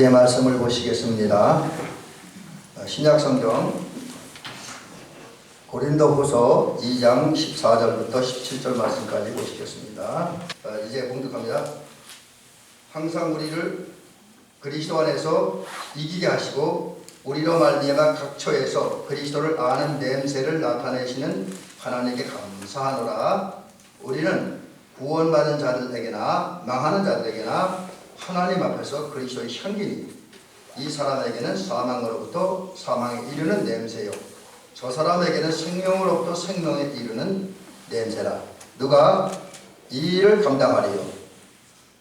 아버지의 말씀을 보시겠습니다. 신약성경 고린도후서 2장 14절부터 17절 말씀까지 보시겠습니다. 이제 봉독합니다. 항상 우리를 그리스도 안에서 이기게 하시고 우리로 말미암아 각 처에서 그리스도를 아는 냄새를 나타내시는 하나님께 감사하노라. 우리는 구원받은 자들에게나 망하는 자들에게나 하나님 앞에서 그리스도의 향기니 이 사람에게는 사망으로부터 사망에 이르는 냄새요 저 사람에게는 생명으로부터 생명에 이르는 냄새라. 누가 이 일을 감당하리요?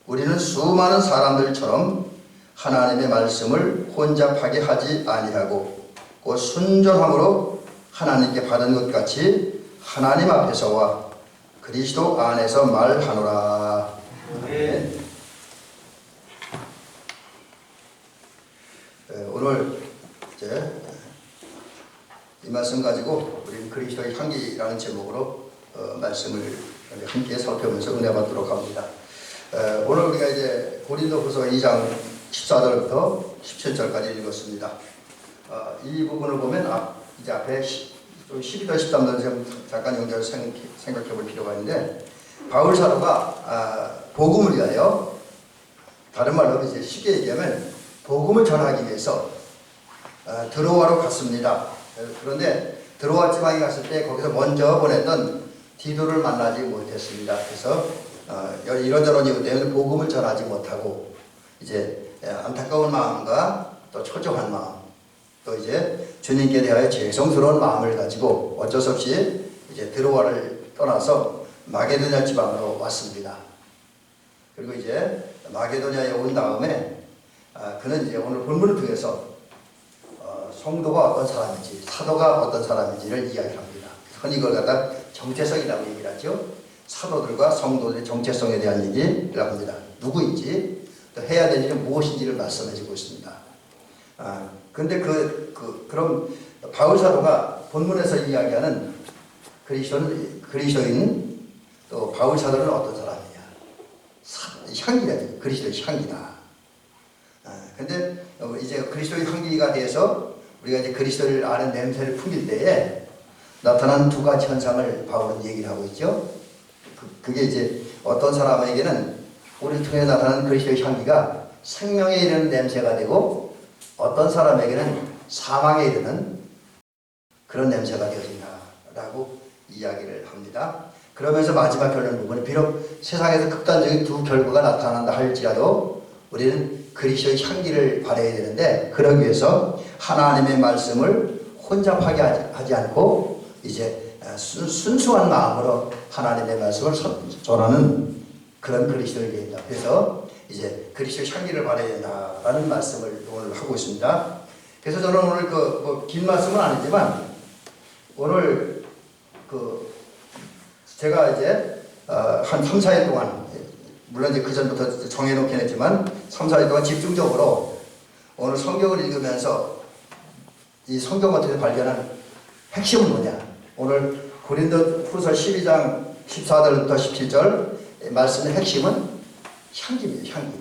우리는 수많은 사람들처럼 하나님의 말씀을 혼잡하게 하지 아니하고 곧 순전함으로 하나님께 받은 것 같이 하나님 앞에서와 그리스도 안에서 말하노라. 네. 오늘 이제 이 말씀 가지고 우리는 그리스도의 향기라는 제목으로 말씀을 함께 살펴보면서 은혜 받도록 합니다. 오늘 우리가 이제 고린도후서 2장 14절부터 17절까지 읽었습니다. 이 부분을 보면 이제 앞에 12절 13절 좀 잠깐 연결해서 생각해 볼 필요가 있는데, 바울 사도가 복음을 위하여, 다른 말로 이제 쉽게 얘기하면 복음을 전하기 위해서 드로아로 갔습니다. 그런데 드로아 지방에 갔을 때 거기서 먼저 보냈던 디도를 만나지 못했습니다. 그래서 이런저런 이유 때문에 복음을 전하지 못하고 이제 안타까운 마음과 또 초조한 마음, 또 이제 주님께 대하여 죄송스러운 마음을 가지고 어쩔 수 없이 이제 드로아를 떠나서 마게도냐 지방으로 왔습니다. 그리고 이제 마게도냐에 온 다음에 그는 이제 오늘 본문을 통해서 성도가 어떤 사람인지, 사도가 어떤 사람인지를 이야기합니다. 흔히 이걸 갖다 정체성이라고 얘기를 하죠. 사도들과 성도들의 정체성에 대한 얘기를 합니다. 누구인지, 또 해야 될 일은 무엇인지를 말씀해주고 있습니다. 근데 그럼 바울 사도가 본문에서 이야기하는 그리스도인 또 바울 사도는 어떤 사람이냐? 향기라죠. 그리스도의 향기다. 근데 이제 그리스도의 향기가 돼서 우리가 이제 그리스도를 아는 냄새를 풍길 때에 나타나는 두 가지 현상을 바울은 얘기를 하고 있죠. 그게 이제 어떤 사람에게는 우리를 통해 나타나는 그리스도의 향기가 생명에 이르는 냄새가 되고, 어떤 사람에게는 사망에 이르는 그런 냄새가 되어진다라고 이야기를 합니다. 그러면서 마지막 결론 부분은 비록 세상에서 극단적인 두 결과가 나타난다 할지라도 우리는 그리스도의 향기를 발해야 되는데, 그러기 위해서 하나님의 말씀을 혼잡하게 하지 않고 이제 순수한 마음으로 하나님의 말씀을 전하는 그런 그리스도를 얘기합니다. 그래서 이제 그리스도의 향기를 발해야 된다라는 말씀을 오늘 하고 있습니다. 그래서 저는 오늘 긴 말씀은 아니지만 오늘 제가 이제 한 3, 4일 동안, 물론 이제 그 전부터 정해놓긴 했지만 3, 4일 동안 집중적으로 오늘 성경을 읽으면서 이 성경을 통해서 발견한 핵심은 뭐냐? 오늘 고린도후서 12장 14절부터 17절 말씀의 핵심은 향기입니다. 향기.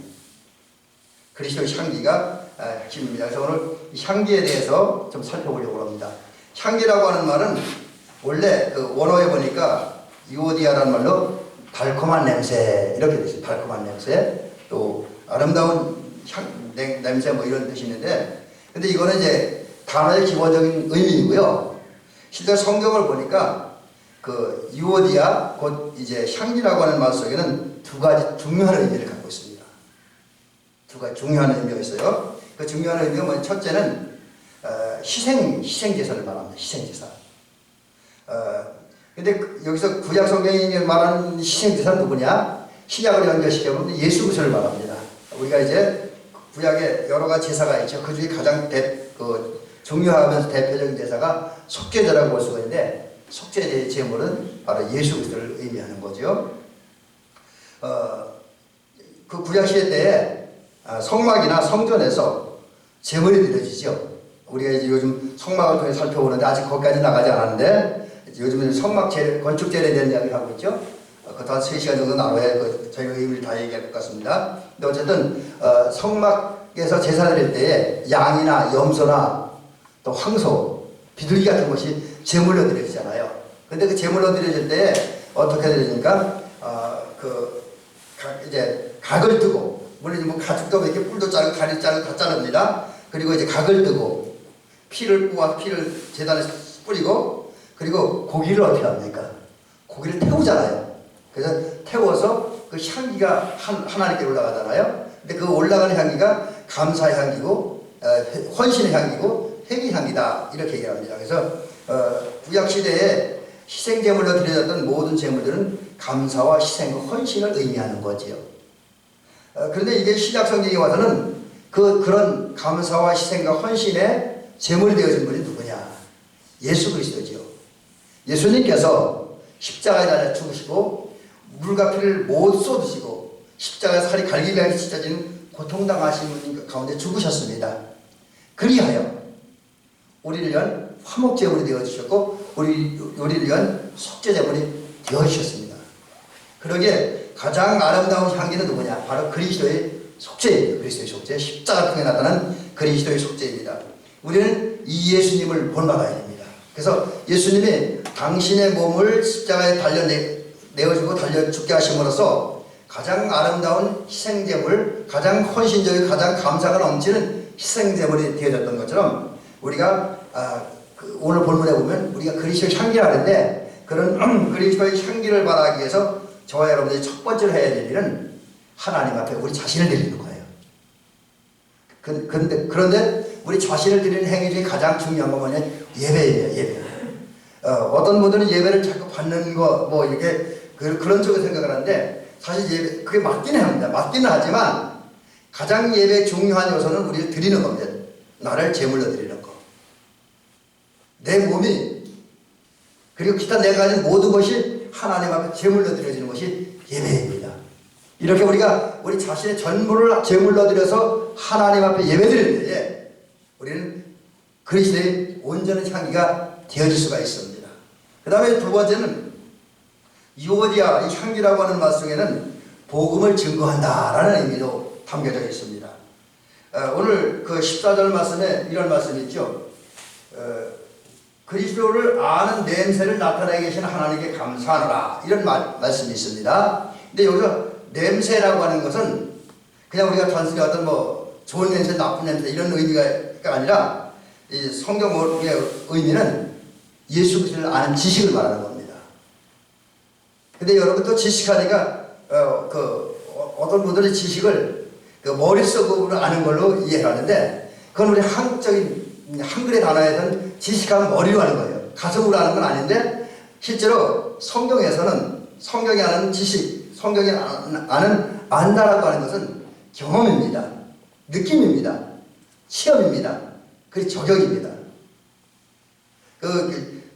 그리스도의 향기가 핵심입니다. 그래서 오늘 향기에 대해서 좀 살펴보려고 합니다. 향기라고 하는 말은 원래 그 원어에 보니까 유오디아라는 말로 달콤한 냄새 이렇게 되어 있어요. 달콤한 냄새, 또 아름다운 냄새 뭐 이런 뜻이 있는데, 근데 이거는 이제 단어의 기본적인 의미이고요. 실제 성경을 보니까 그 유오디아 곧 이제 향기라고 하는 말 속에는 두 가지 중요한 의미를 갖고 있습니다. 두 가지 중요한 의미가 있어요. 그 중요한 의미가 뭐냐? 첫째는 희생제사를 말합니다. 희생제사. 근데 여기서 구약 성경이 말하는 희생제사는 누구냐? 신약을 연결시켜보면 예수 그리스도를 말합니다. 우리가 이제 구약에 여러 가지 제사가 있죠. 그 중에 가장 중요하면서 대표적인 제사가 속죄제라고 볼 수가 있는데, 속죄 제물은 바로 예수 그리스도를 의미하는 거죠. 그 구약 시대 때에 성막이나 성전에서 제물이 드려지죠. 우리가 이제 요즘 성막을 통해 살펴보는데 아직 거기까지 나가지 않았는데, 요즘은 성막 건축제에 대한 이야기를 하고 있죠. 그것도 한 3시간 정도 나눠야 저희가 의미를 다 얘기할 것 같습니다. 근데 어쨌든 성막에 하나님께서 제사 드릴 때에 양이나 염소나 또 황소, 비둘기 같은 것이 제물로 드려지잖아요. 근데 그 제물로 드려질 때에 어떻게 드리니까 이제 각을 뜨고, 물론 뭐 가죽도 이렇게 뿔도 자르고 다리 자르고 다 자릅니다. 그리고 이제 각을 뜨고 피를 뽑아 피를 제단에 뿌리고, 그리고 고기를 어떻게 합니까? 고기를 태우잖아요. 그래서 태워서 그 향기가 하나님께 올라가잖아요. 근데 그 올라가는 향기가 감사의 향기고 헌신의 향기고 회개의 향기다, 이렇게 얘기합니다. 그래서 구약 시대에 희생제물로 드려졌던 모든 제물들은 감사와 희생과 헌신을 의미하는 거지요. 그런데 이게 신약 성경에 와서는 그런 감사와 희생과 헌신의 제물이 되어진 분이 누구냐? 예수 그리스도지요. 예수님께서 십자가에 달려 죽으시고 물과 피를 못 쏟으시고 십자가에 살이 갈기갈기 찢어지는 고통당하신 분 가운데 죽으셨습니다. 그리하여 우리를 위한 화목제물이 되어주셨고 우리를 위한 속죄제물이 되어주셨습니다. 그러기에 가장 아름다운 향기는 누구냐? 바로 그리스도의 속죄입니다. 그리스도의 속죄, 십자가 통해 나타난 그리스도의 속죄입니다. 우리는 이 예수님을 본받아야 됩니다. 그래서 예수님이 당신의 몸을 십자가에 달려 내어주고 달려 죽게 하심으로써 가장 아름다운 희생제물, 가장 헌신적이고 가장 감사가 넘치는 희생제물이 되어졌던 것처럼, 우리가 오늘 본문에 보면 우리가 그리스도의 향기를 하는데, 그런 그리스도의 향기를 발하기 위해서 저와 여러분들이 첫 번째로 해야 될 일은 하나님 앞에 우리 자신을 드리는 거예요. 그런데 우리 자신을 드리는 행위 중에 가장 중요한 건 뭐냐? 예배예요. 예배. 어떤 분들은 예배를 자꾸 받는 거 뭐 이렇게 그런 쪽으로 생각을 하는데, 사실 예배 그게 맞기는 합니다. 맞기는 하지만 가장 예배의 중요한 요소는 우리가 드리는 겁니다. 나를 제물로 드리는 거. 내 몸이, 그리고 기타 내가 가진 모든 것이 하나님 앞에 제물로 드려지는 것이 예배입니다. 이렇게 우리가 우리 자신의 전부를 제물로 드려서 하나님 앞에 예배드릴 때에 우리는 그리스도의 온전한 향기가 되어질 수가 있습니다. 그 다음에 두 번째는 유오디아, 이 향기라고 하는 말 속에는 복음을 증거한다라는 의미로 담겨져 있습니다. 오늘 그 14절 말씀에 이런 말씀이 있죠. 그리스도를 아는 냄새를 나타내게 계신 하나님께 감사하노라, 이런 말씀이 있습니다. 근데 여기서 냄새라고 하는 것은 그냥 우리가 단순히 어떤 뭐 좋은 냄새, 나쁜 냄새 이런 의미가 아니라, 이 성경의 의미는 예수 그리스도를 아는 지식을 말하는 겁니다. 근데 여러분 또 지식하니까 어떤 분들이 지식을 머릿속으로 아는 걸로 이해하는데, 그건 우리 한글의 단어에서는 지식하면 머리로 하는 거예요. 가슴으로 하는 건 아닌데, 실제로 성경에서는 성경이 아는 지식, 성경이 아는 안다라고 하는 것은 경험입니다. 느낌입니다. 시험입니다. 그리고 적용입니다.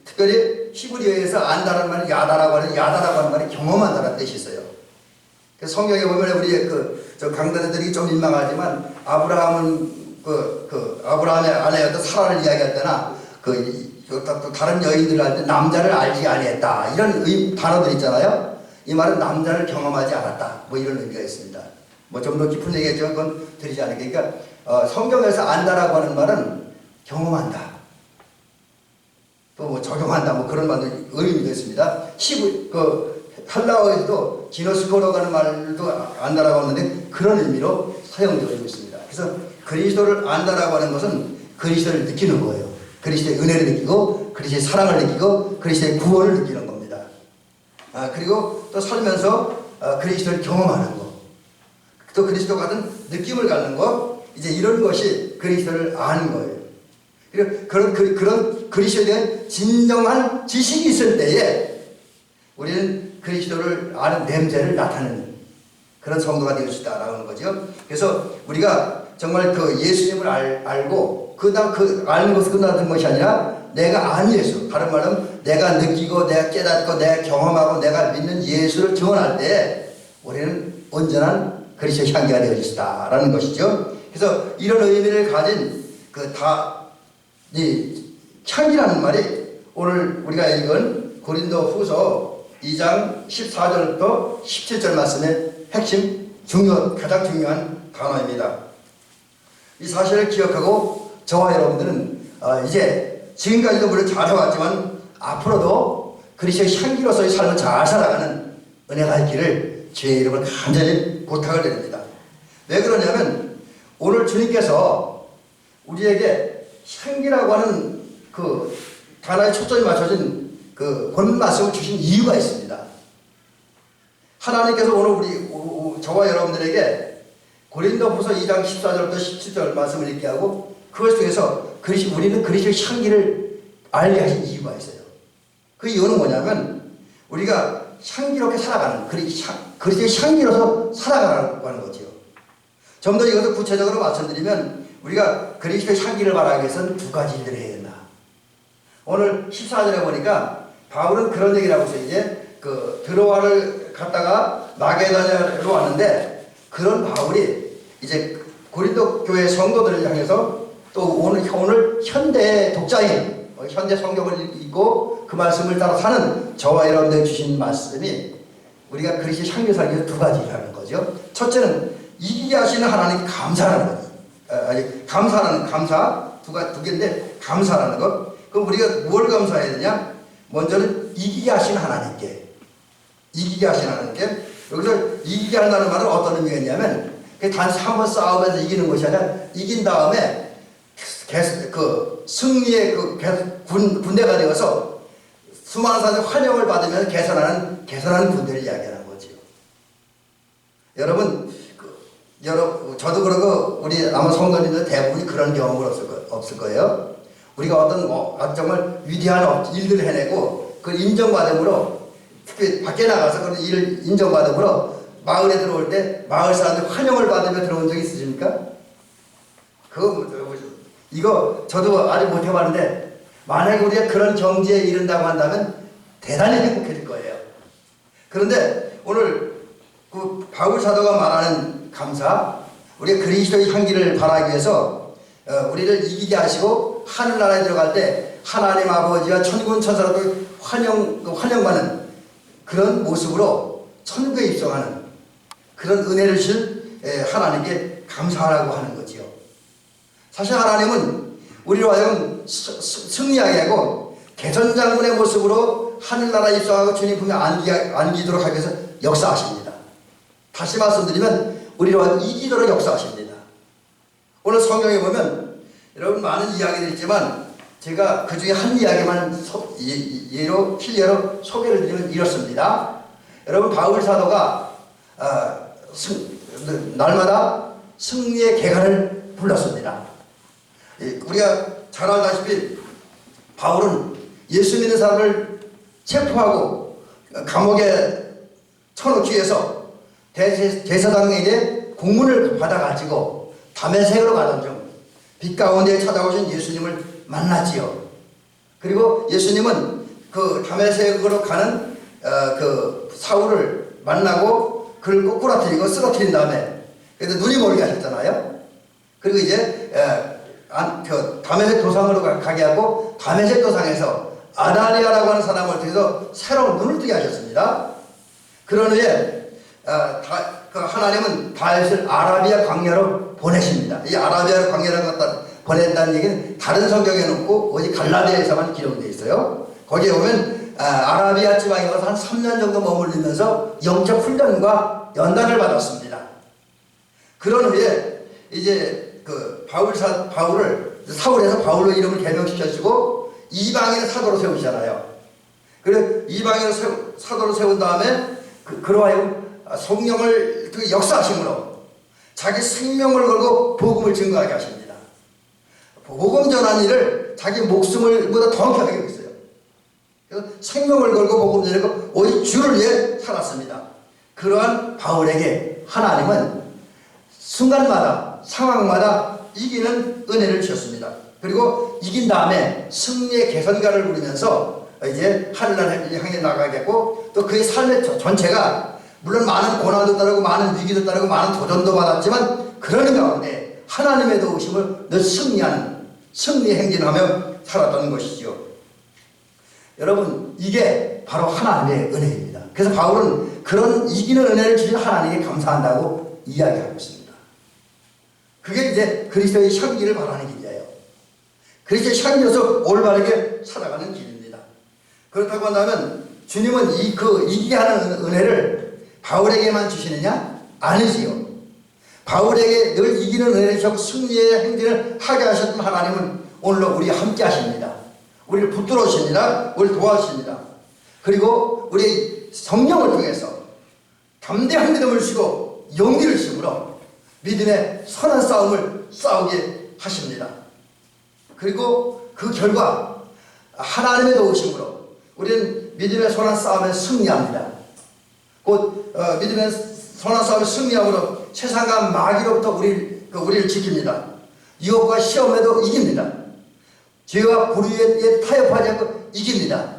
특별히 히브리어에서 안다라는 말은 야다라고 하는 말이 경험한다라는 뜻이 있어요. 성경에 보면 우리 저 강단들이 좀 민망하지만, 아브라함은 아브라함의 아내였던 사라를 이야기할 때나 또 다른 여인들을 할 때 남자를 알지 아니했다, 이런 단어들 있잖아요. 이 말은 남자를 경험하지 않았다, 뭐 이런 의미가 있습니다. 뭐 좀 더 깊은 얘기죠. 그건 드리지 않을게요. 그러니까 성경에서 안다라고 하는 말은 경험한다, 또 뭐 적용한다, 뭐 그런 말도 의미가 있습니다. 헬라어에서도 기노스코라고 하는 말도 안다라고 하는데 그런 의미로 사용되고 있습니다. 그래서 그리스도를 안다라고 하는 것은 그리스도를 느끼는 거예요. 그리스도의 은혜를 느끼고 그리스도의 사랑을 느끼고 그리스도의 구원을 느끼는 겁니다. 그리고 또 살면서 그리스도를 경험하는 것, 또 그리스도 같은 느낌을 갖는 것, 이제 이런 것이 그리스도를 아는 거예요. 그리고 그런 그리스도에 대한 진정한 지식이 있을 때에 우리는 그리스도를 아는 냄새를 나타내는 그런 성도가 될 수 있다라는 거죠. 그래서 우리가 정말 그 예수님을 알고 아는 것이 끝나는 것이 아니라 내가 아는 예수, 다른 말은 내가 느끼고 내가 깨닫고 내가 경험하고 내가 믿는 예수를 증언할 때 우리는 온전한 그리스도의 향기가 되어질 수 있다라는 것이죠. 그래서 이런 의미를 가진 이 향기라는 말이 오늘 우리가 읽은 고린도 후서 2장 14절부터 17절 말씀의 핵심, 가장 중요한 단어입니다. 이 사실을 기억하고 저와 여러분들은 이제 지금까지도 물론 잘 해왔지만 앞으로도 그리스도의 향기로서의 삶을 잘 살아가는 은혜가 있기를 주의 이름을 간절히 부탁을 드립니다. 왜 그러냐면 오늘 주님께서 우리에게 향기라고 하는 그 단어에 초점이 맞춰진 그 본 말씀을 주신 이유가 있습니다. 하나님께서 오늘 저와 여러분들에게 고린도후서 2장 14절부터 17절 말씀을 읽게 하고 그것 중에서 우리는 그리스도의 향기를 알게 하신 이유가 있어요. 그 이유는 뭐냐면 우리가 향기롭게 살아가는 그리스도의 향기로서 살아가라고 하는 거죠. 좀 더 이것을 구체적으로 말씀드리면 우리가 그리스도의 향기를 바라기 위해서는 두 가지 일들을 해야 된다. 오늘 14절에 보니까 바울은 그런 얘기를 하고 있어요. 이제 그 드로아를 갔다가 마게도냐로 왔는데 그런 바울이 이제 고린도 교회 성도들을 향해서 또 오늘 현대 독자인 현대 성경을 읽고 그 말씀을 따라 사는 저와 여러분들이 주신 말씀이 우리가 그리스도의 향기 살기 위해서 두 가지라는 거죠. 첫째는 이기게 하시는 하나님 감사라는 거죠. 감사라는 감사 두 개인데 감사라는 것. 그럼 우리가 뭘 감사해야 되냐? 먼저는 이기게 하시는 하나님께. 이기게 하시는 하나님께. 여기서 이기게 한다는 말은 어떤 의미가 있냐면 단지 한번 싸우면서 이기는 것이 아니라 이긴 다음에 그 승리의 군대가 되어서 수많은 사람들의 환영을 받으면서 개선하는 군대를 이야기하는 거죠. 여러분, 저도 그러고 우리 아마 성도님들 대부분이 그런 경험을 없을 거예요. 우리가 어떤 정말 위대한 일들을 해내고 그걸 인정받음으로 특히 밖에 나가서 그런 일을 인정받음으로 마을에 들어올 때 마을 사람들 환영을 받으며 들어온 적 있으십니까? 이거 저도 아직 못 해봤는데 만약에 우리가 그런 경지에 이른다고 한다면 대단히 행복해질 거예요. 그런데 오늘 그 바울 사도가 말하는 감사, 우리가 그리스도의 향기를 바라기 위해서 우리를 이기게 하시고 하늘나라에 들어갈 때 하나님 아버지와 천군 천사로도 환영받는 그런 모습으로 천국에 입성하는 그런 은혜를 주신 하나님께 감사하라고 하는 거지요. 사실 하나님은 우리로 하여금 승리하게 하고 개선장군의 모습으로 하늘나라에 입성하고 주님 품에 안기도록 하기 위해서 역사하십니다. 다시 말씀드리면 우리로 하여금 이기도록 역사하십니다. 오늘 성경에 보면 여러분 많은 이야기들이 있지만 제가 그 중에 한 이야기만 필예로 소개를 드리면 이렇습니다. 여러분 바울 사도가 날마다 승리의 개간을 불렀습니다. 우리가 잘 알다시피 바울은 예수 믿는 사람을 체포하고 감옥에 쳐놓기 위해서 대제사장에게 공문을 받아가지고 다메섹으로 가던 중 빛 가운데 찾아오신 예수님을 만났지요. 그리고 예수님은 그 다메섹으로 가는 그 사울을 만나고 그를 꼬꾸라뜨리고 쓰러뜨린 다음에 그래도 눈이 멀게 하셨잖아요. 그리고 이제 다메섹 도상으로 가게 하고 다메섹 도상에서 아나니아라고 하는 사람을 통해서 새로운 눈을 뜨게 하셨습니다. 그런 후에 하나님은 다윗을 아라비아 광야로 보내십니다. 이 아라비아 광야를 갖다 보낸다는 얘기는 다른 성경에는 없고 오직 갈라디아에서만 기록되어 있어요. 거기에 보면 아라비아 지방에 가서 한 3년 정도 머물리면서 영적 훈련과 연단을 받았습니다. 그런 후에 이제 그 바울을 사울에서 바울로 이름을 개명시켜주고 이방인을 사도로 세우시잖아요. 그래 이방인을 사도로 세운 다음에 그러하여 성령을 역사하심으로 자기 생명을 걸고 복음을 증거하게 하십니다. 복음 전하는 일을 자기 목숨보다 더 귀하게 하고 있어요. 그래서 생명을 걸고 복음 전하고 오직 주를 위해 살았습니다. 그러한 바울에게 하나님은 순간마다 상황마다 이기는 은혜를 주셨습니다. 그리고 이긴 다음에 승리의 개선가를 부르면서 이제 하늘나라를 향해 나가겠고 또 그의 삶의 전체가 물론 많은 고난도 따르고 많은 위기도 따르고 많은 도전도 받았지만 그러는 가운데 하나님의 도우심을 늘 승리하는 승리의 행진하며 살았다는 것이죠. 여러분 이게 바로 하나님의 은혜입니다. 그래서 바울은 그런 이기는 은혜를 주신 하나님께 감사한다고 이야기하고 있습니다. 그게 이제 그리스도의 향기를 바라는 길이에요. 그리스도의 향기로서 올바르게 살아가는 길입니다. 그렇다고 한다면 주님은 이기게 하는 은혜를 바울에게만 주시느냐? 아니지요. 바울에게 늘 이기는 은혜를 주시고 승리의 행진을 하게 하셨던 하나님은 오늘도 우리 함께 하십니다. 우리를 붙들어 주십니다. 우리를 도와주십니다. 그리고 우리 성령을 통해서 담대한 믿음을 주시고 용기를 주심으로 믿음의 선한 싸움을 싸우게 하십니다. 그리고 그 결과 하나님의 도우심으로 우리는 믿음의 선한 싸움에 승리합니다. 곧 믿음의 선한 싸움에 승리함으로 세상과 마귀로부터 우리를 지킵니다. 유혹과 시험에도 이깁니다. 죄와 불의에 타협하지 않고 이깁니다.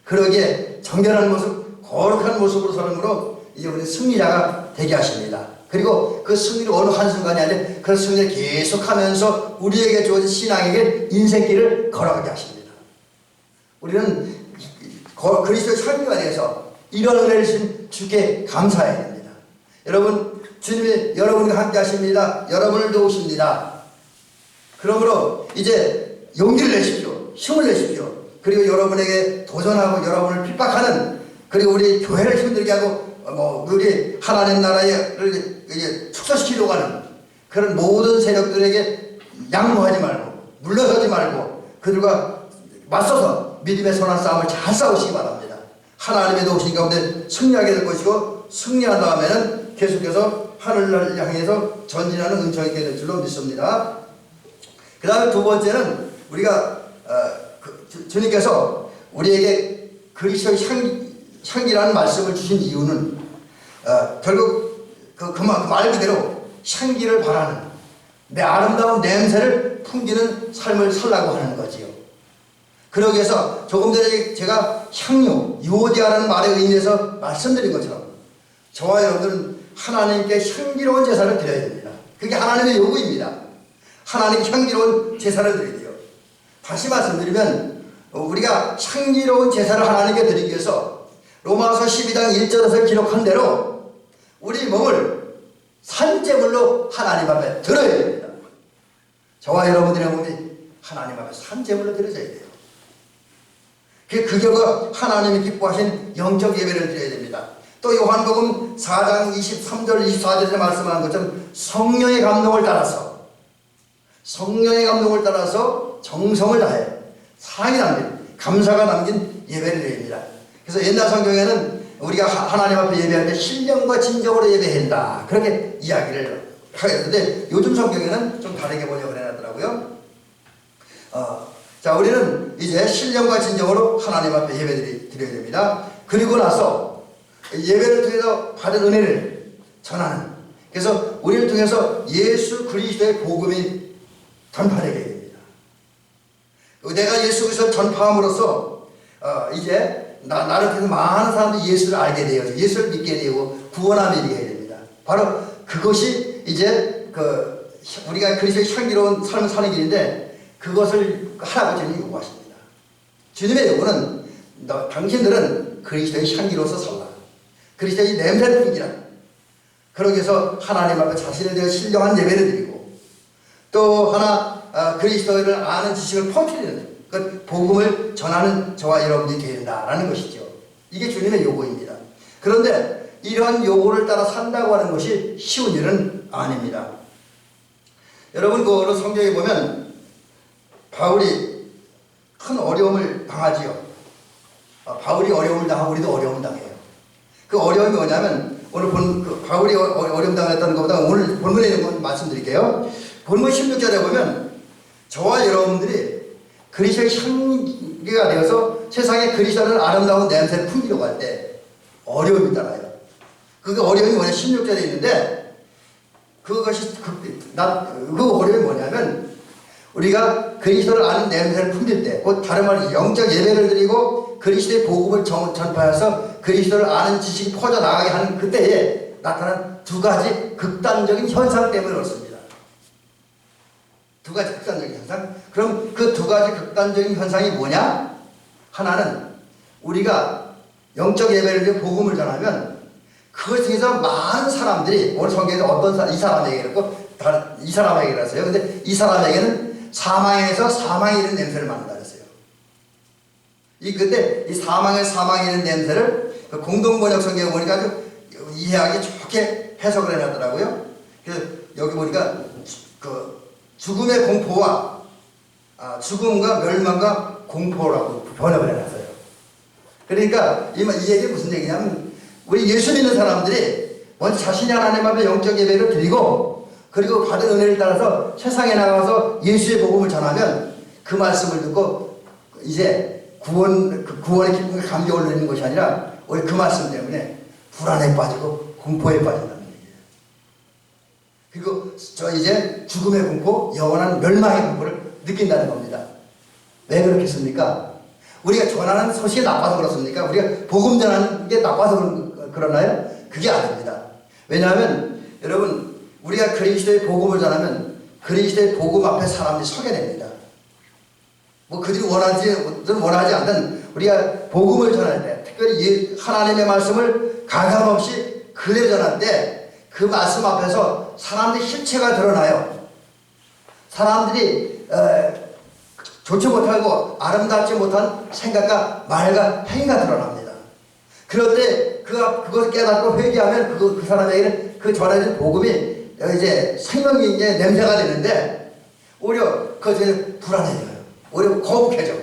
그러기에 정결한 모습, 거룩한 모습으로 사는으로 이제 우리 승리자가 되게 하십니다. 그리고 그 승리를 어느 한순간이 아니라 그 승리를 계속하면서 우리에게 주어진 신앙에게 인생길을 걸어가게 하십니다. 우리는 그리스도의 삶과 대해서 이런 은혜를 주신 주께 감사해야 됩니다. 여러분, 주님이 여러분과 함께 하십니다. 여러분을 도우십니다. 그러므로 이제 용기를 내십시오. 힘을 내십시오. 그리고 여러분에게 도전하고 여러분을 핍박하는, 그리고 우리 교회를 힘들게 하고 우리 하나님 나라를 축소시키려고 하는 그런 모든 세력들에게 양보하지 말고 물러서지 말고 그들과 맞서서 믿음의 선한 싸움을 잘 싸우시기 바랍니다. 하나님의 도우신 가운데 승리하게 될 것이고, 승리한 다음에는 계속해서 하늘을 향해서 전진하는 은총이 될 줄로 믿습니다. 그 다음에 두 번째는 우리가 주님께서 우리에게 그리스도의 향기라는 말씀을 주신 이유는 결국 그 말 그대로 향기를 바라는, 내 아름다운 냄새를 풍기는 삶을 살라고 하는 거지요. 그러기 위해서 조금 전에 제가 향유, 유오디아라는 말에 의미해서 말씀드린 것처럼 저와 여러분들은 하나님께 향기로운 제사를 드려야 됩니다. 그게 하나님의 요구입니다. 하나님께 향기로운 제사를 드려야 돼요. 다시 말씀드리면 우리가 향기로운 제사를 하나님께 드리기 위해서 로마서 12장 1절에서 기록한 대로 우리 몸을 산제물로 하나님 앞에 드려야 됩니다. 저와 여러분들의 몸이 하나님 앞에 산제물로 드려져야 돼요. 그 결과 하나님이 기뻐하신 영적 예배를 드려야 됩니다. 또 요한복음 4장 23절 24절에 말씀한 것처럼 성령의 감동을 따라서 정성을 다해 사랑이 담긴, 감사가 담긴 예배를 드립니다. 그래서 옛날 성경에는 우리가 하나님 앞에 예배할 때 신령과 진정으로 예배한다, 그렇게 이야기를 하겠는데 요즘 성경에는 좀 다르게 번역을 해놨더라고요. 자, 우리는 이제 신령과 진정으로 하나님 앞에 예배 드려야 됩니다. 그리고 나서 예배를 통해서 받은 은혜를 전하는, 그래서 우리를 통해서 예수 그리스도의 복음이 전파되게 됩니다. 내가 예수 그리스도를 전파함으로써 이제 나를 통해서 많은 사람들이 예수를 알게 되어서 예수를 믿게 되고 구원함이 되게 됩니다. 바로 그것이 이제 우리가 그리스도의 향기로운 삶을 사는 길인데, 그것을 하라고 주님이 요구하십니다. 주님의 요구는 당신들은 그리스도의 향기로서 살라, 그리스도의 냄새를 풍기라. 그러기 위해서 하나님 앞에 자신에 대해 신령한 예배를 드리고, 또 하나 그리스도를 아는 지식을 퍼뜨리는 그 복음을 전하는 저와 여러분들이 되어야 된다라는 것이죠. 이게 주님의 요구입니다. 그런데 이러한 요구를 따라 산다고 하는 것이 쉬운 일은 아닙니다. 여러분, 그 성경에 보면 바울이 큰 어려움을 당하지요. 바울이 어려움을 당하고 우리도 어려움을 당해요. 그 어려움이 뭐냐면, 오늘 바울이 어려움 당했다는 것보다 오늘 본문에 있는 건 말씀드릴게요. 본문 16절에 보면 저와 여러분들이 그리스도의 향기가 되어서 세상에 그리스도는 아름다운 냄새를 풍기려고 할 때 어려움이 따라요. 그 어려움이 뭐냐, 16절에 있는데, 그 어려움이 뭐냐면, 우리가 그리스도를 아는 냄새를 풍길 때, 곧 다른 말로 영적 예배를 드리고 그리스도의 복음을 전파해서 그리스도를 아는 지식이 퍼져나가게 하는 그때에 나타난 두 가지 극단적인 현상 때문에 그렇습니다. 두 가지 극단적인 현상. 그럼 그 두 가지 극단적인 현상이 뭐냐? 하나는 우리가 영적 예배를 드리고 복음을 전하면 그것을 통해서 많은 사람들이, 오늘 성경에서 어떤 사람, 이 사람에게 그렇고 이 사람에게 그랬어요. 근데 이 사람에게는 사망에서 사망이 있는 냄새를 맡는다 그랬어요. 근데 이 사망에 있는 냄새를 그 공동번역 성경에 보니까 아주 이해하기 좋게 해석을 해놨더라고요. 그래서 여기 보니까 그 죽음의 공포와 죽음과 멸망과 공포라고 번역을 해놨어요. 그러니까 이 얘기 무슨 얘기냐면 우리 예수 믿는 사람들이 먼저 자신이 하나님 앞에 영적 예배를 드리고 그리고 받은 은혜를 따라서 세상에 나가서 예수의 복음을 전하면 그 말씀을 듣고 이제 구원의 기쁨과 감격을 누리는 것이 아니라 우리 그 말씀 때문에 불안에 빠지고 공포에 빠진다는 얘기예요. 그리고 이제 죽음의 공포, 영원한 멸망의 공포를 느낀다는 겁니다. 왜 그렇겠습니까? 우리가 전하는 소식이 나빠서 그렇습니까? 우리가 복음 전하는 게 나빠서 그러나요? 그게 아닙니다. 왜냐하면 여러분 우리가 그리스도의 복음을 전하면 그리스도의 복음 앞에 사람들이 서게 됩니다. 뭐 그들이 원하지 않든 우리가 복음을 전할 때 특별히 하나님의 말씀을 가감없이 그대로 전할 때 그 말씀 앞에서 사람들의 실체가 드러나요. 사람들이 좋지 못하고 아름답지 못한 생각과 말과 행위가 드러납니다. 그럴 때 그것을 깨닫고 회개하면 그 사람에게는 그 전해진 복음이 이제 생명의 냄새가 되는데 오히려 그것이 불안해져요. 오히려 거북해져.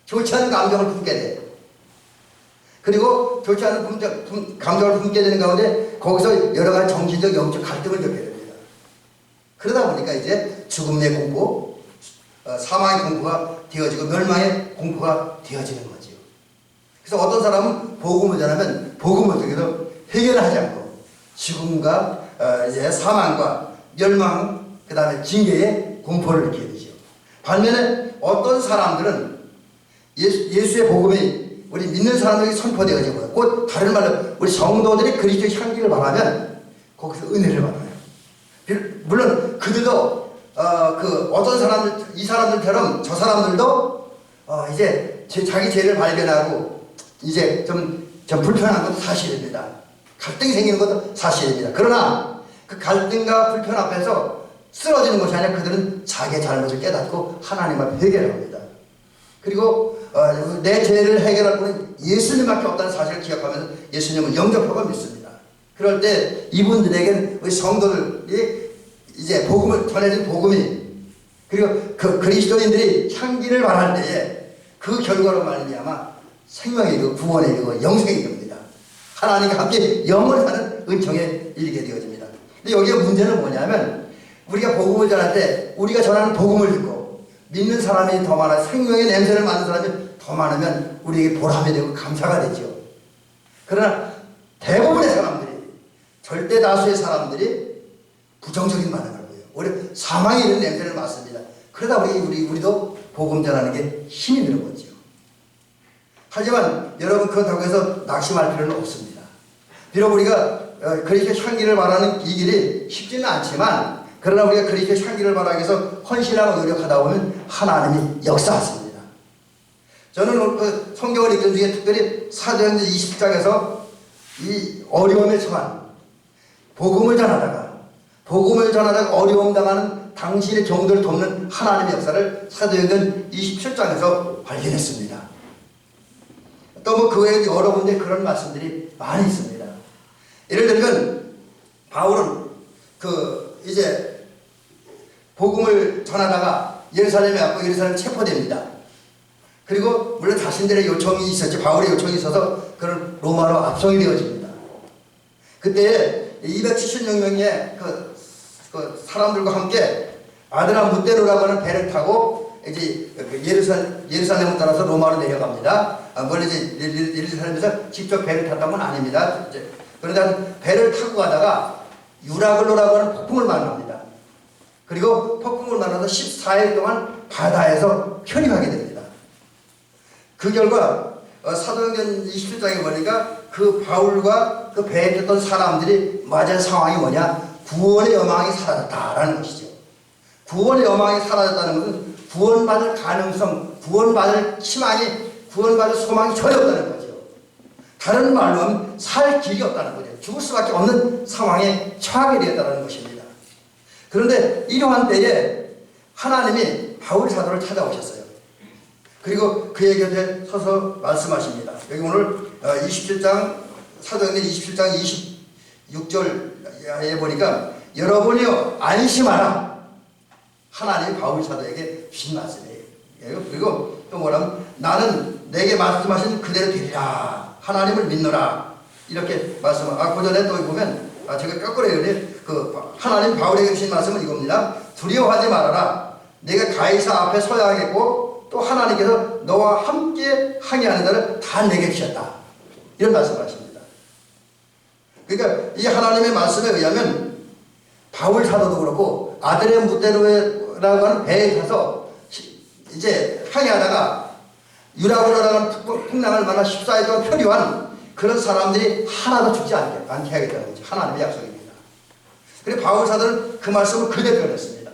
좋지 않은 감정을 품게 돼. 그리고 좋지 않은 감정을 품게 되는 가운데 거기서 여러 가지 정신적, 영적 갈등을 겪게 됩니다. 그러다 보니까 이제 죽음의 공포, 사망의 공포가 되어지고 멸망의 공포가 되어지는 거지요. 그래서 어떤 사람은 복음을 전하면 복음을 통해서 해결을 하지 않고 죽음과 이제 사망과 멸망, 그 다음에 징계의 공포를 느끼게 되죠. 반면에 어떤 사람들은 예수의 복음이 우리 믿는 사람에게 선포되어지고 곧 다른 말로 우리 성도들이 그리스도의 향기를 바라면 거기서 은혜를 받아요. 물론 그들도 어떤 사람들, 이 사람들처럼 저 사람들도 이제 자기 죄를 발견하고 이제 좀 불편한 것도 사실입니다. 갈등이 생기는 것도 사실입니다. 그러나 그 갈등과 불편 앞에서 쓰러지는 것이 아니라 그들은 자기의 잘못을 깨닫고 하나님 앞에 회개를 합니다. 그리고 내 죄를 해결할 분은 예수님밖에 없다는 사실을 기억하면서 예수님을 영접하고 믿습니다. 그럴 때 이분들에게는 우리 성도들이 이제 복음을 전해진 복음이 그리고 그 그리스도인들이 향기를 발할 때에 그 결과로 말미암아 생명에 이르고 구원에 이르고 영생에 이릅니다. 하나님과 함께 영원히 사는 은총에 이르게 되어집니다. 근데 여기에 문제는 뭐냐면 우리가 복음을 전할 때 우리가 전하는 복음을 듣고 믿는 사람이 더 많아 생명의 냄새를 맡는 사람이 더 많으면 우리에게 보람이 되고 감사가 되죠. 그러나 대부분의 사람들이 절대 다수의 사람들이 부정적인 반응을 보여요. 오히려 사망에 이르는 냄새를 맡습니다. 그러다 우리도 복음 전하는 게 힘이 드는 거죠. 하지만 여러분 그렇다고 해서 낙심할 필요는 없습니다. 비록 우리가 그리스도의 향기를 바라는 이 길이 쉽지는 않지만 그러나 우리가 그리스도의 향기를 바라기 위해서 헌신하고 노력하다 보면 하나님이 역사하십니다. 저는 그 성경을 읽은 중에 특별히 사도행전 20장에서 이 어려움에 처한 복음을 전하다가 어려움 당하는 당신의 종들을 돕는 하나님의 역사를 사도행전 27장에서 발견했습니다. 또 뭐 그 외에 여러 군데 그런 말씀들이 많이 있습니다. 예를 들면 바울은 이제 복음을 전하다가 예루살렘에 왔고 예루살렘에 체포됩니다. 그리고 물론 자신들의 요청이 있었지 바울의 요청이 있어서 그런 로마로 압송이 되어집니다. 그때 276명의 그 사람들과 함께 아드라 무테로라고 하는 배를 타고 이제 예루살렘을 따라서 로마로 내려갑니다. 물론 이제 예루살렘에서 직접 배를 탔던 건 아닙니다. 그러다 배를 타고 가다가 유라글로라고 하는 폭풍을 만납니다. 그리고 폭풍을 만나서 14일 동안 바다에서 편입하게 됩니다. 그 결과 사도행전 27장에 보니까 그 바울과 그 배에 탔던 사람들이 맞은 상황이 뭐냐? 구원의 여망이 사라졌다라는 것이죠. 구원의 여망이 사라졌다는 것은 구원받을 가능성, 구원받을 희망이, 구원받을 소망이 전혀 없다는 거죠. 다른 말로 하면 살 길이 없다는 거죠. 죽을 수밖에 없는 상황에 처하게 되었다는 것입니다. 그런데 이러한 때에 하나님이 바울 사도를 찾아오셨어요. 그리고 그의 곁에 서서 말씀하십니다. 여기 오늘 27장 사도행전 27장 26절에 보니까 여러분이요 안심하라. 하나님이 바울 사도에게 주신 말씀이에요. 그리고 또 뭐라면 나는 내게 말씀하신 그대로 되리라. 하나님을 믿노라. 이렇게 말씀을. 그 전에 또 보면 제가 거꾸로 해요. 하나님 바울에게 주신 말씀은 이겁니다. 두려워하지 말아라. 내가 가이사 앞에 서야 하겠고 또 하나님께서 너와 함께 항해하는 자를 다 내게 주셨다. 이런 말씀을 하십니다. 그러니까 이 하나님의 말씀에 의하면 바울 사도도 그렇고 아드레 무테로라고 하는 배에 타서 이제 항해하다가 유라굴로라고 하는 풍랑을 만나 14일 동안 표류한 그런 사람들이 하나도 죽지 않게 하겠다는 거죠. 하나님의 약속입니다. 그리고 바울 사도는 그 말씀을 그대로 변했습니다.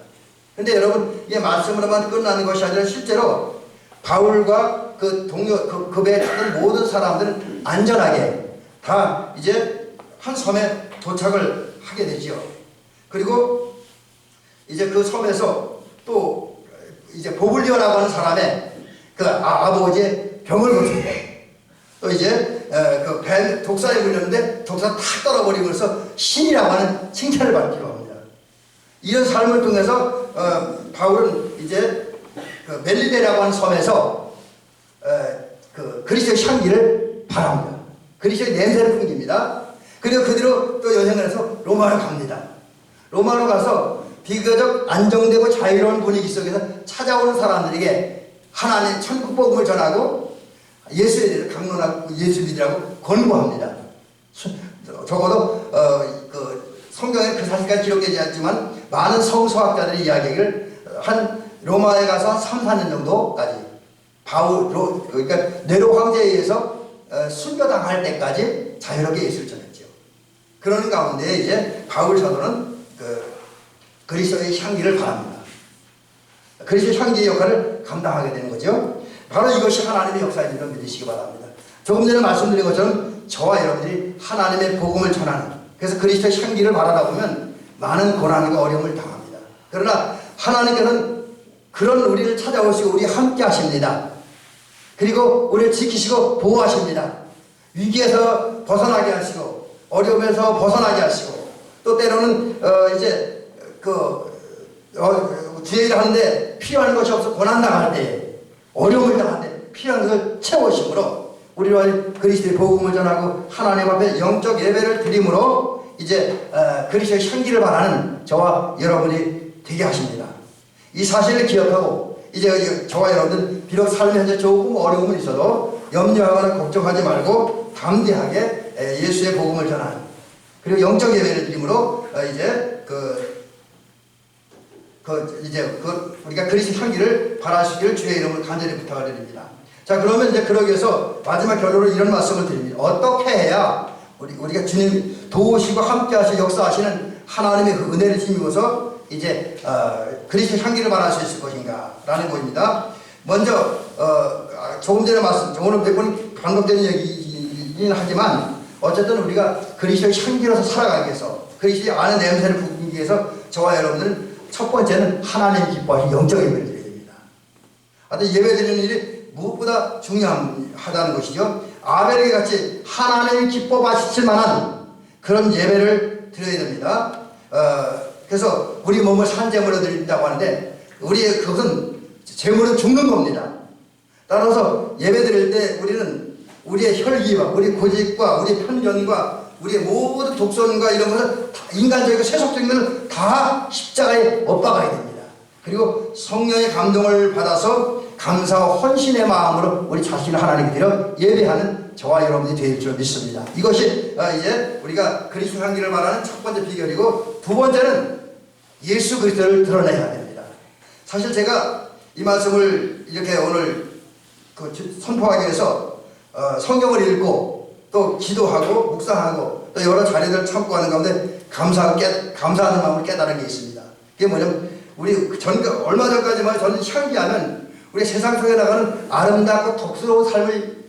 근데 여러분, 이 말씀으로만 끝나는 것이 아니라 실제로 바울과 그 동료, 그 배에 탔던 모든 사람들은 안전하게 다 이제 한 섬에 도착을 하게 되지요. 그리고 이제 그 섬에서 또 이제 보블리오라고 하는 사람의 그 아버지의 병을 고칩니다. 또 이제 그 배 독사에 물렸는데 독사 탁 떨어버리면서 신이라고 하는 칭찬을 받기로 합니다. 이런 삶을 통해서 바울은 이제 그 멜리데라고 하는 섬에서 그 그리스도의 향기를 바랍니다. 그리스도의 냄새를 풍깁니다. 그리고 그대로 또 여행을 해서 로마로 갑니다. 로마로 가서 비교적 안정되고 자유로운 분위기 속에서 찾아오는 사람들에게 하나님의 천국 복음을 전하고 예수에 대해서 강론하고 예수 믿으라고 권고합니다. 적어도 그 성경에 그 사실까지 기록되지 않지만 많은 성서학자들의 이야기를 한 로마에 가서 3, 4년 정도까지 그러니까 네로 황제에 의해서 순교당할 때까지 자유롭게 예수를 전했죠. 그런 가운데 이제 바울 사도는 그리스도의 향기를 바랍니다. 그리스도의 향기의 역할을 감당하게 되는 거죠. 바로 이것이 하나님의 역사인 줄 믿으시기 바랍니다. 조금 전에 말씀드린 것처럼 저와 여러분들이 하나님의 복음을 전하는, 그래서 그리스도의 향기를 바라다 보면 많은 고난과 어려움을 당합니다. 그러나 하나님께서는 그런 우리를 찾아오시고 우리 함께 하십니다. 그리고 우리를 지키시고 보호하십니다. 위기에서 벗어나게 하시고 어려움에서 벗어나게 하시고 또 때로는 이제 주의 일을 하는데 필요한 것이 없어 고난당할 때 어려움을 당할 때 필요한 것을 채우심으로 우리와 그리스도의 복음을 전하고 하나님 앞에 영적 예배를 드림으로 이제 그리스도의 향기를 바라는 저와 여러분이 되게 하십니다. 이 사실을 기억하고 이제 저와 여러분들 비록 삶에 현재 조금 어려움은 있어도 염려하거나 걱정하지 말고 담대하게 예수의 복음을 전하는, 그리고 영적 예배를 드림으로 이제 우리가 그리스도 향기를 발하시기를 주의 이름으로 간절히 부탁을 드립니다. 자, 그러면 이제 그러기 위해서 마지막 결론으로 이런 말씀을 드립니다. 어떻게 해야 우리가 주님 도우시고 함께 하시고 역사하시는 하나님의 그 은혜를 힘입어서 이제 그리스도 향기를 발할 수 있을 것인가 라는 것입니다. 먼저 조금 전에 오늘 몇 번 반복되는 얘기이긴 하지만 어쨌든 우리가 그리스도의 향기로서 살아가기 위해서, 그리스도의 아는 냄새를 풍기기 위해서 저와 여러분들은 첫 번째는 하나님 기뻐하시는 영적 예배를 드려야 됩니다. 하여튼 예배 드리는 일이 무엇보다 중요하다는 것이죠. 아벨에게 같이 하나님이 기뻐하실 만한 그런 예배를 드려야 됩니다. 그래서 우리 몸을 산제물로 드린다고 하는데 그것은 제물은 죽는 겁니다. 따라서 예배 드릴 때 우리는 우리의 혈기와 우리 고집과 우리 편견과 우리의 모든 독선과 이런 것을 인간적이고 세속적인 것을 다 십자가에 못 박아야 됩니다. 그리고 성령의 감동을 받아서 감사와 헌신의 마음으로 우리 자신을 하나님께 드려 예배하는 저와 여러분이 될 줄 믿습니다. 이것이 이제 우리가 그리스도 향기를 말하는 첫 번째 비결이고, 두 번째는 예수 그리스도를 드러내야 됩니다. 사실 제가 이 말씀을 이렇게 오늘 선포하기 위해서 성경을 읽고 또 기도하고 묵상하고 또 여러 자료들을 참고하는 가운데 감사하는 마음을 깨달은 게 있습니다. 그게 뭐냐면 얼마 전까지만 저는 향기하면 우리 세상 속에 나가는 아름답고 독스러운 삶을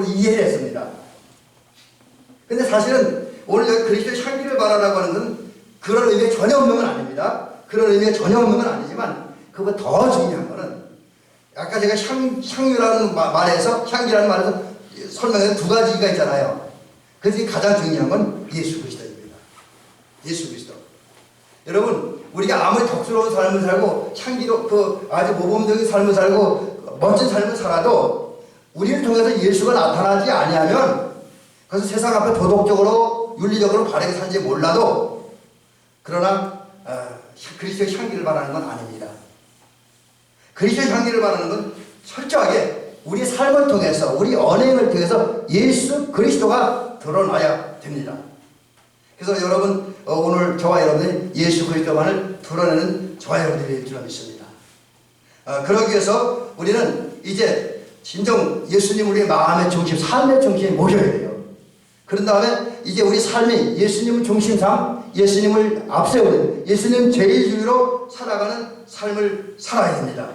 이해를 했습니다. 근데 사실은 오늘 여기 그리스도의 향기를 바라라고 하는 것은 그런 의미가 전혀 없는 건 아닙니다. 그런 의미가 전혀 없는 건 아니지만 그보다 더 중요한 거는 아까 제가 향유라는 말에서 향기라는 말에서 설명해서 두 가지가 있잖아요. 그 중에 가장 중요한 건 예수 그리스도입니다. 예수 그리스도. 여러분 우리가 아무리 덕스러운 삶을 살고 향기로 아주 모범적인 삶을 살고 멋진 삶을 살아도 우리를 통해서 예수가 나타나지 아니하면 그래서 세상 앞에 도덕적으로 윤리적으로 바르게 살지 몰라도 그러나 그리스도의 향기를 바라는 건 아닙니다. 그리스도의 향기를 바라는 건 철저하게 우리 삶을 통해서 우리 언행을 통해서 예수 그리스도가 드러나야 됩니다. 그래서 여러분 오늘 저와 여러분이 예수 그리스도만을 드러내는 저와 여러분들이 될 줄 믿습니다. 그러기 위해서 우리는 이제 진정 예수님 우리의 마음의 중심, 삶의 중심에 모셔야 돼요. 그런 다음에 이제 우리 삶이 예수님을 중심삼, 예수님을 앞세우는 예수님 제1주의로 살아가는 삶을 살아야 됩니다.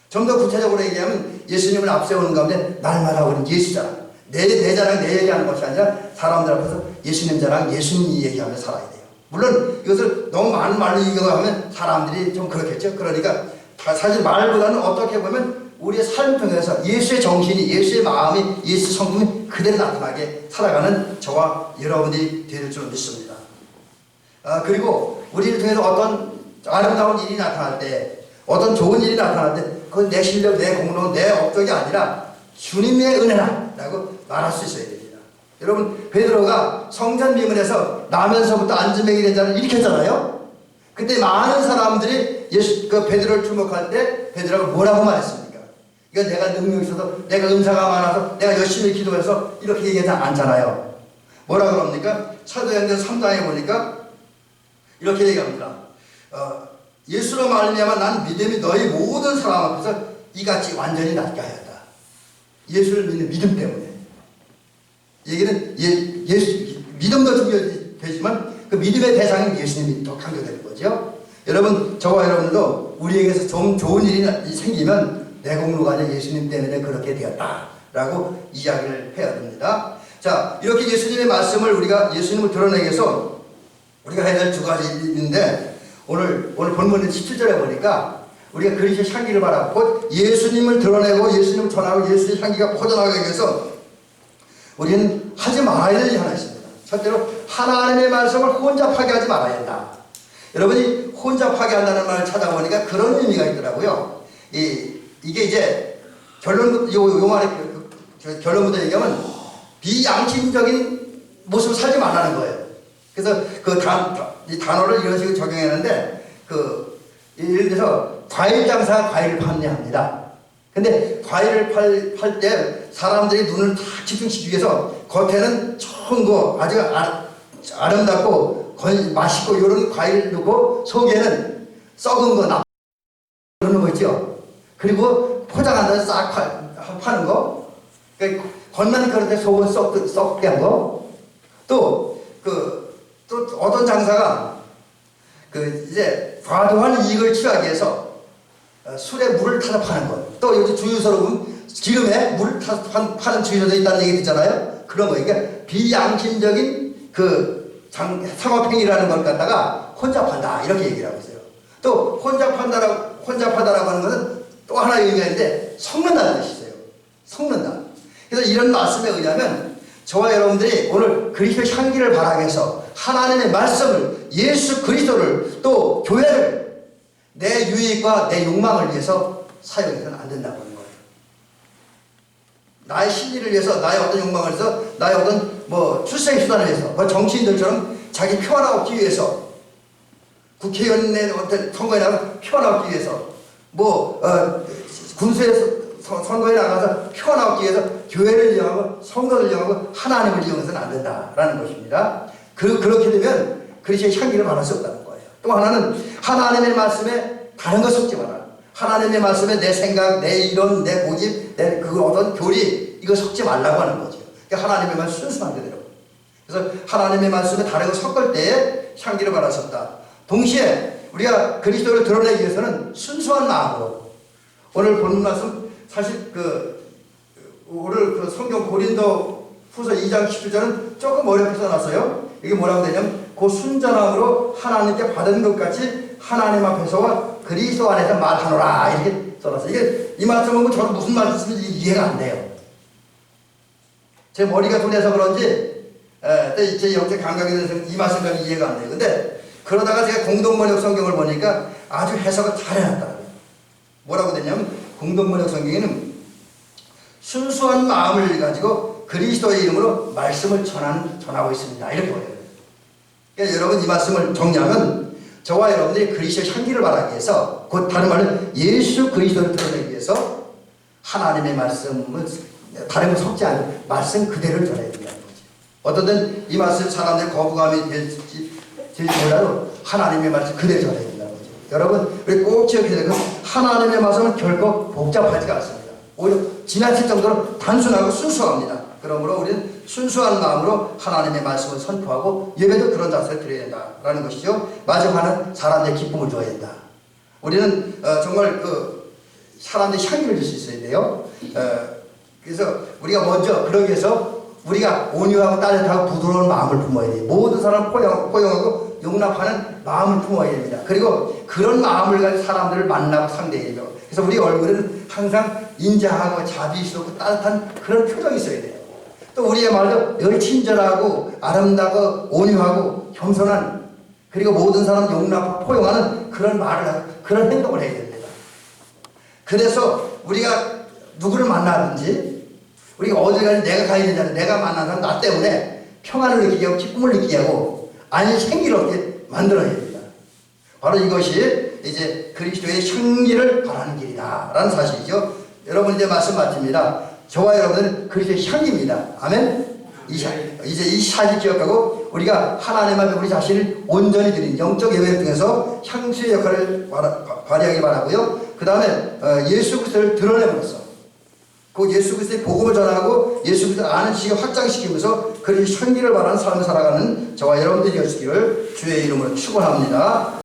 좀 더 구체적으로 얘기하면 예수님을 앞세우는 가운데 날마다 우리는 예수 자랑, 내 자랑 내 얘기하는 것이 아니라 사람들 앞에서 예수님 자랑 예수님 얘기하며 살아야 돼요. 물론 이것을 너무 많은 말로 얘기하면 사람들이 좀 그렇겠죠. 그러니까 사실 말보다는 어떻게 보면 우리의 삶 통해서 예수의 정신이, 예수의 마음이, 예수 성품이 그대로 나타나게 살아가는 저와 여러분들이 될 줄 믿습니다. 그리고 우리를 통해서 어떤 아름다운 일이 나타날 때, 어떤 좋은 일이 나타날 때 그건 내 실력, 내 공로, 내 업적이 아니라 주님의 은혜라고 말할 수 있어야 됩니다. 여러분 베드로가 성전 비문에서 나면서부터 앉은 뱅이 된 자를 일으켰잖아요. 그때 많은 사람들이 베드로를 주목할 때 베드로가 뭐라고 말했습니까? 이건 내가 능력이 있어서, 내가 은사가 많아서, 내가 열심히 기도해서 이렇게 얘기하지 않잖아요. 뭐라 그럽니까? 사도행전 3장에 보니까 이렇게 얘기합니다. 예수로 말미암아 난 믿음이 너희 모든 사람 앞에서 이같이 완전히 낫게 하였다. 예수를 믿는 믿음 때문에. 얘기는 믿음도 중요하지만 그 믿음의 대상인 예수님이 더 강조되는 거죠. 여러분 저와 여러분도 우리에게서 좀 좋은 일이 생기면 내 공로가 아니라 예수님 때문에 그렇게 되었다라고 이야기를 해야 됩니다. 자, 이렇게 예수님의 말씀을 우리가 예수님을 드러내기 위해서 우리가 해야 될 두 가지 있는데 오늘 본문은 17절에 보니까 우리가 그리스도의 향기를 바라고 예수님을 드러내고 예수님을 전하고 예수의 향기가 퍼져나가기 위해서 우리는 하지 말아야 될 일이 하나 있습니다. 첫째로 하나님의 말씀을 혼잡하게 하지 말아야 한다. 여러분이 혼잡하게 한다는 말을 찾아보니까 그런 의미가 있더라고요. 이게 이제 요 말의 결론부터 얘기하면 비양심적인 모습을 살지 말라는 거예요. 그래서 이 단어를 이런 식으로 적용했는데 예를 들어서 과일 장사가 과일을 판매합니다. 근데 과일을 팔 때 사람들이 눈을 다 집중시키기 위해서 겉에는 좋은 거 아주 아름답고 맛있고 이런 과일을 넣고 속에는 썩은 거 나쁜 그러는 거 있죠. 그리고 포장한 다음에 싹 파는 거. 그러니까 겉만 그런데 속은 썩게 한 거. 또 어떤 장사가 이제 과도한 이익을 취하기 위해서 술에 물을 타서 파는 것. 또 요즘 주유소로 보면 기름에 물을 타서 파는 주유소도 있다는 얘기 듣잖아요. 그런 거. 그러니까 비양심적인 상업행위라는 걸 갖다가 혼잡한다. 이렇게 얘기를 하고 있어요. 또 혼잡하다라고 하는 것은 또 하나의 의미가 있는데 섞는다는 뜻이 있어요. 섞는다. 그래서 이런 말씀에 의하면 저와 여러분들이 오늘 그리스도의 향기를 바라기 위해서 하나님의 말씀을, 예수 그리스도를, 또 교회를 내 유익과 내 욕망을 위해서 사용해서는 안 된다고 하는 거예요. 나의 심리를 위해서, 나의 어떤 욕망을 위해서, 나의 어떤 출생 수단을 위해서, 정치인들처럼 자기 표하나 얻기 위해서, 국회의원의 어떤 선거에 나가서 표하나 얻기 위해서, 군수에서 선거에 나가서 표하나 얻기 위해서 교회를 이용하고 선거를 이용하고 하나님을 이용해서는 안 된다라는 것입니다. 그렇게 되면 그리스도의 향기를 받을 수 없다는 거예요. 또 하나는 하나님의 말씀에 다른 것 섞지 마라. 하나님의 말씀에 내 생각, 내 이론, 내 고집, 내 어떤 교리 이거 섞지 말라고 하는 거죠. 그러니까 하나님의 말씀 순수한 그대로. 그래서 하나님의 말씀에 다른 것 섞을 때에 향기를 받을 수 없다. 동시에 우리가 그리스도를 드러내기 위해서는 순수한 마음으로 오늘 본 말씀 사실 오늘 성경 고린도 후서 2장 17절은 조금 어렵게 써놨어요. 이게 뭐라고 되냐면 그 순전함으로 하나님께 받은 것 같이 하나님 앞에서와 그리스도 안에서 말하노라 이렇게 써놨어요. 이게 이 말씀은 뭐 저는 무슨 말씀인지 이해가 안 돼요. 제 머리가 둔해서 그런지 제 영적 감각에 대해서 이 말씀까지 이해가 안 돼요. 근데 그러다가 제가 공동번역 성경을 보니까 아주 해석을 잘 해놨더라고요. 뭐라고 되냐면 공동번역 성경에는 순수한 마음을 가지고 그리스도의 이름으로 말씀을 전하고 있습니다. 이렇게 보여요. 그러니까 여러분 이 말씀을 정리하면 저와 여러분들이 그리스도의 향기를 발하기 위해서 곧 다른 말로 예수 그리스도를 드러내기 위해서 하나님의 말씀을 다른 거 섞지 않은 말씀 그대로를 전해야 된다는 거죠. 어떤 때는 이 말씀 사람들의 거부감이 될지 몰라도 하나님의 말씀 그대로 전해야 된다는 거죠. 여러분 우리 꼭 기억해야 되고 하나님의 말씀은 결코 복잡하지가 않습니다. 오히려 지나칠 정도로 단순하고 순수합니다. 그러므로 우리는 순수한 마음으로 하나님의 말씀을 선포하고 예배도 그런 자세를 드려야 된다라는 것이죠. 마지막은 사람들의 기쁨을 줘야 된다. 우리는 정말 사람들의 향기를 줄 수 있어야 돼요. 그래서 우리가 먼저 그러기 위해서 우리가 온유하고 따뜻하고 부드러운 마음을 품어야 돼요. 모든 사람을 포용하고 용납하는 마음을 품어야 됩니다. 그리고 그런 마음을 가진 사람들을 만나고 상대해야 돼요. 그래서 우리 얼굴에는 항상 인자하고 자비스럽고 따뜻한 그런 표정이 있어야 돼요. 또 우리의 말도 늘 친절하고 아름다고 온유하고 겸손한 그리고 모든 사람 용납하고 포용하는 그런 말을 하고 그런 행동을 해야 됩니다. 그래서 우리가 누구를 만나든지 우리가 어딜 가든 내가 가야 되잖아요. 내가 만난 사람 나 때문에 평안을 느끼게 하고 기쁨을 느끼게 하고 아니 생기를 얻게 만들어야 됩니다. 바로 이것이 이제 그리스도의 향기를 바라는 길이다 라는 사실이죠. 여러분 이제 말씀 마칩니다. 저와 여러분은 그리스도의 향기입니다. 아멘. 이제 이 사실 기억하고 우리가 하나님 앞에 우리 자신을 온전히 드린 영적 예배를 통해서 향수의 역할을 발휘하기 바라고요. 그 다음에 예수 그리스도를 드러내면서 그 예수 그리스도의 복음을 전하고 예수 그리스도를 아는 지식을 확장시키면서 그리스도의 향기를 바라는 삶을 살아가는 저와 여러분들이 되시기를 주의 이름으로 축원합니다.